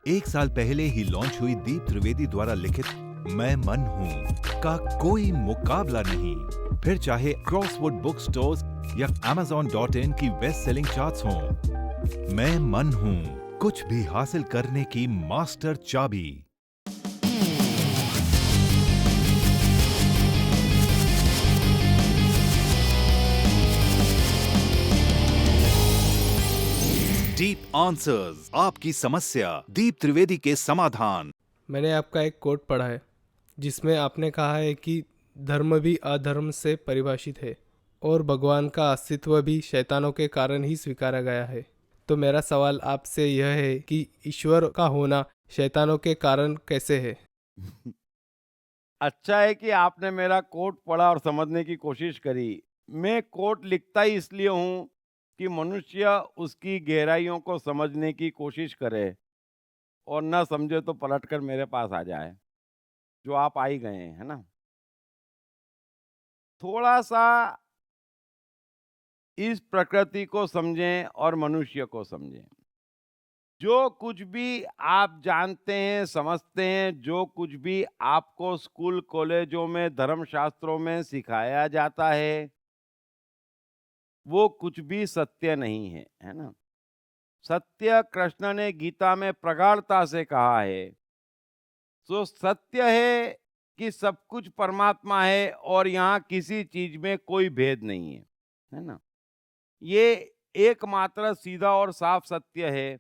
1 साल पहले ही लॉन्च हुई दीप त्रिवेदी द्वारा लिखित मैं मन हूँ का कोई मुकाबला नहीं। फिर चाहे क्रॉसवर्ड बुक स्टोर्स या Amazon.in की बेस्ट सेलिंग चार्ट्स हों, मैं मन हूँ कुछ भी हासिल करने की मास्टर चाबी। डीप आंसर्स, आपकी समस्या, दीप त्रिवेदी के समाधान। मैंने आपका एक कोट पढ़ा है जिसमें आपने कहा है कि धर्म भी अधर्म से परिभाषित है और भगवान का अस्तित्व भी शैतानों के कारण ही स्वीकारा गया है। तो मेरा सवाल आपसे यह है कि ईश्वर का होना शैतानों के कारण कैसे है? अच्छा है कि आपने मेरा कोट पढ़ा और समझने की कोशिश करी। मैं कोट लिखता ही इसलिए हूँ कि मनुष्य उसकी गहराइयों को समझने की कोशिश करे और न समझे तो पलटकर मेरे पास आ जाए, जो आप आ ही गए हैं, है ना। थोड़ा सा इस प्रकृति को समझें और मनुष्य को समझें। जो कुछ भी आप जानते हैं, समझते हैं, जो कुछ भी आपको स्कूल कॉलेजों में धर्मशास्त्रों में सिखाया जाता है, वो कुछ भी सत्य नहीं है, है ना। सत्य कृष्ण ने गीता में प्रगाढ़ता से कहा है। तो सत्य है कि सब कुछ परमात्मा है और यहाँ किसी चीज में कोई भेद नहीं है ना। ये एकमात्र सीधा और साफ सत्य है।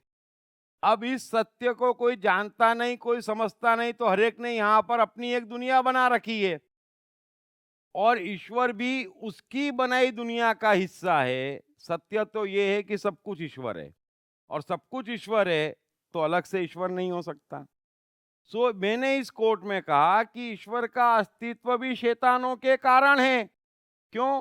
अब इस सत्य को कोई जानता नहीं, कोई समझता नहीं, तो हरेक ने यहाँ पर अपनी एक दुनिया बना रखी है और ईश्वर भी उसकी बनाई दुनिया का हिस्सा है। सत्य तो ये है कि सब कुछ ईश्वर है और सब कुछ ईश्वर है तो अलग से ईश्वर नहीं हो सकता। सो मैंने इस कोट में कहा कि ईश्वर का अस्तित्व भी शैतानों के कारण है। क्यों?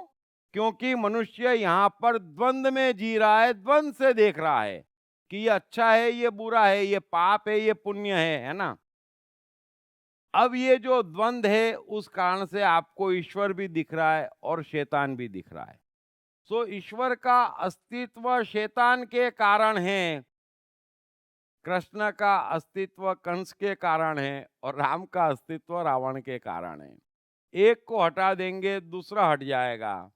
क्योंकि मनुष्य यहाँ पर द्वंद्व में जी रहा है, द्वंद्व से देख रहा है कि ये अच्छा है, ये बुरा है, ये पाप है, ये पुण्य है ना। अब ये जो द्वंद्व है उस कारण से आपको ईश्वर भी दिख रहा है और शैतान भी दिख रहा है। सो ईश्वर का अस्तित्व शैतान के कारण है, कृष्ण का अस्तित्व कंस के कारण है और राम का अस्तित्व रावण के कारण है। एक को हटा देंगे दूसरा हट जाएगा।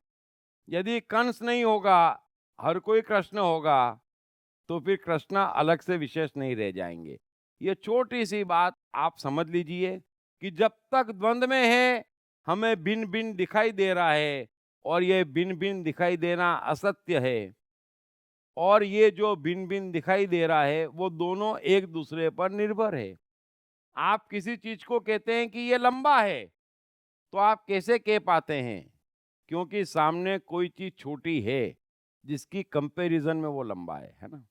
यदि कंस नहीं होगा, हर कोई कृष्ण होगा, तो फिर कृष्ण अलग से विशेष नहीं रह जाएंगे। ये छोटी सी बात आप समझ लीजिए कि जब तक द्वंद्व में है हमें भिन्न भिन्न दिखाई दे रहा है और ये भिन्न भिन्न दिखाई देना असत्य है। और ये जो भिन्न भिन्न दिखाई दे रहा है वो दोनों एक दूसरे पर निर्भर है। आप किसी चीज को कहते हैं कि ये लंबा है, तो आप कैसे कह पाते हैं? क्योंकि सामने कोई चीज छोटी है जिसकी कंपैरिजन में वो लंबा है ना।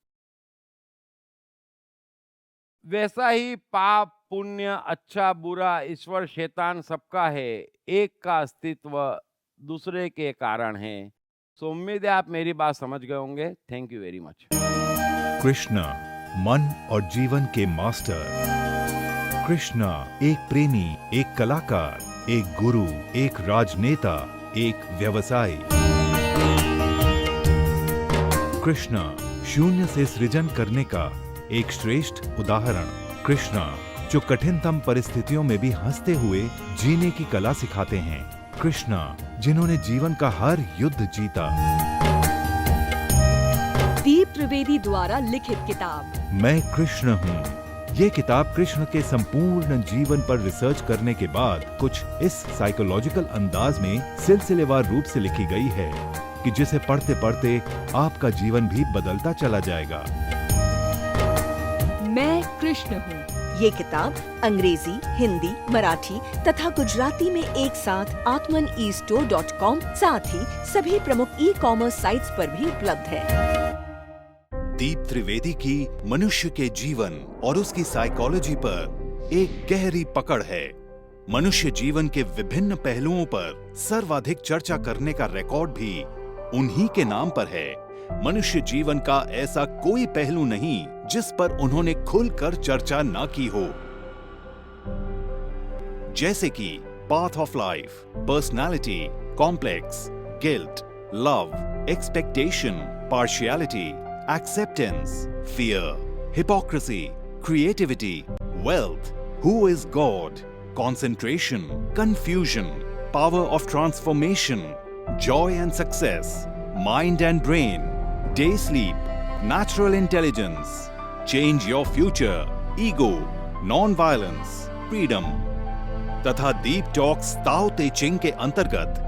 वैसा ही पाप पुण्य, अच्छा बुरा, ईश्वर शैतान सबका है। एक का अस्तित्व दूसरे के कारण है। सो उम्मीद है आप मेरी बात समझ गए होंगे। Thank you very much. Krishna मन और जीवन के मास्टर। कृष्ण एक प्रेमी, एक कलाकार, एक गुरु, एक राजनेता, एक व्यवसायी। कृष्ण शून्य से सृजन करने का एक श्रेष्ठ उदाहरण। कृष्ण जो कठिनतम परिस्थितियों में भी हंसते हुए जीने की कला सिखाते हैं। कृष्ण जिन्होंने जीवन का हर युद्ध जीता। दीप त्रिवेदी द्वारा लिखित किताब मैं कृष्ण हूँ। ये किताब कृष्ण के संपूर्ण जीवन पर रिसर्च करने के बाद कुछ इस साइकोलॉजिकल अंदाज में सिलसिलेवार रूप से लिखी गई है कि जिसे पढ़ते पढ़ते आपका जीवन भी बदलता चला जाएगा। मैं कृष्ण हूँ। ये किताब अंग्रेजी, हिंदी, मराठी तथा गुजराती में एक साथ atmanestore.com साथ ही सभी प्रमुख ई-कॉमर्स साइट्स पर भी उपलब्ध है। दीप त्रिवेदी की मनुष्य के जीवन और उसकी साइकोलॉजी पर एक गहरी पकड़ है। मनुष्य जीवन के विभिन्न पहलुओं पर सर्वाधिक चर्चा करने का रिकॉर्ड भी उन्हीं के नाम पर है। मनुष्य जीवन का ऐसा कोई पहलू नहीं जिस पर उन्होंने खुलकर चर्चा ना की हो, जैसे कि path of life, personality, complex, guilt, love, expectation, partiality, acceptance, fear, hypocrisy, creativity, wealth, who is God, concentration, confusion, power of transformation, joy and success, mind and brain, day sleep, natural intelligence, change your future, ego, non-violence, freedom तथा दीप talks ताओ ते चिंग के अंतर्गत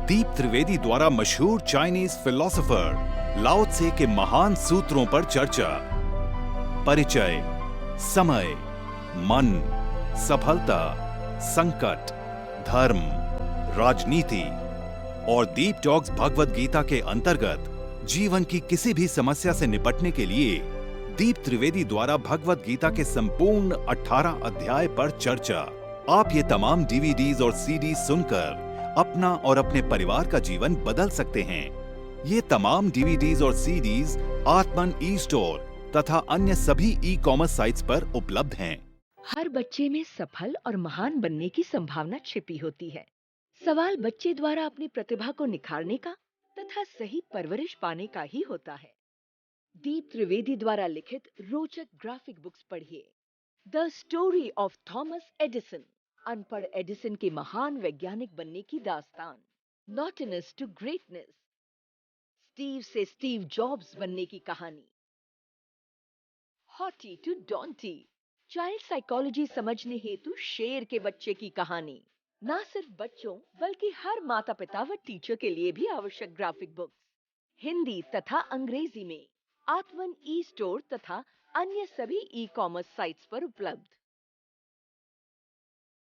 दीप त्रिवेदी द्वारा मशहूर Chinese philosopher लाओ त्से के महान सूत्रों पर चर्चा, परिचय, समय, मन, सफलता, संकट, धर्म, राजनीति और दीप टॉक्स भगवद गीता के अंतर्गत जीवन की किसी भी समस्या से निपटने के लिए दीप त्रिवेदी द्वारा भगवद गीता के संपूर्ण 18 अध्याय पर चर्चा। आप ये तमाम डीवीडीज और सीडीज सुनकर अपना और अपने परिवार का जीवन बदल सकते हैं। ये तमाम डीवीडीज और सीडीज आत्मन ई स्टोर तथा अन्य सभी ई कॉमर्स साइट्स पर उपलब्ध हैं। हर बच्चे में सफल और महान बनने की संभावना छिपी होती है। सवाल बच्चे द्वारा अपनी प्रतिभा को निखारने का तथा सही परवरिश पाने का ही होता है। दीप त्रिवेदी द्वारा लिखित रोचक ग्राफिक बुक्स पढ़िए। The story of Thomas Edison, अनपढ़ एडिसन के महान वैज्ञानिक बनने की दास्तान, नॉटनेस टू ग्रेटनेस, स्टीव से स्टीव जॉब्स बनने की कहानी, हॉटी टू डॉन्टी, चाइल्ड साइकोलॉजी समझने हेतु शेर के बच्चे की कहानी। ना सिर्फ बच्चों बल्कि हर माता पिता व टीचर के लिए भी आवश्यक ग्राफिक बुक्स हिंदी तथा अंग्रेजी में आत्मन ई स्टोर तथा अन्य सभी ई कॉमर्स साइट्स पर उपलब्ध।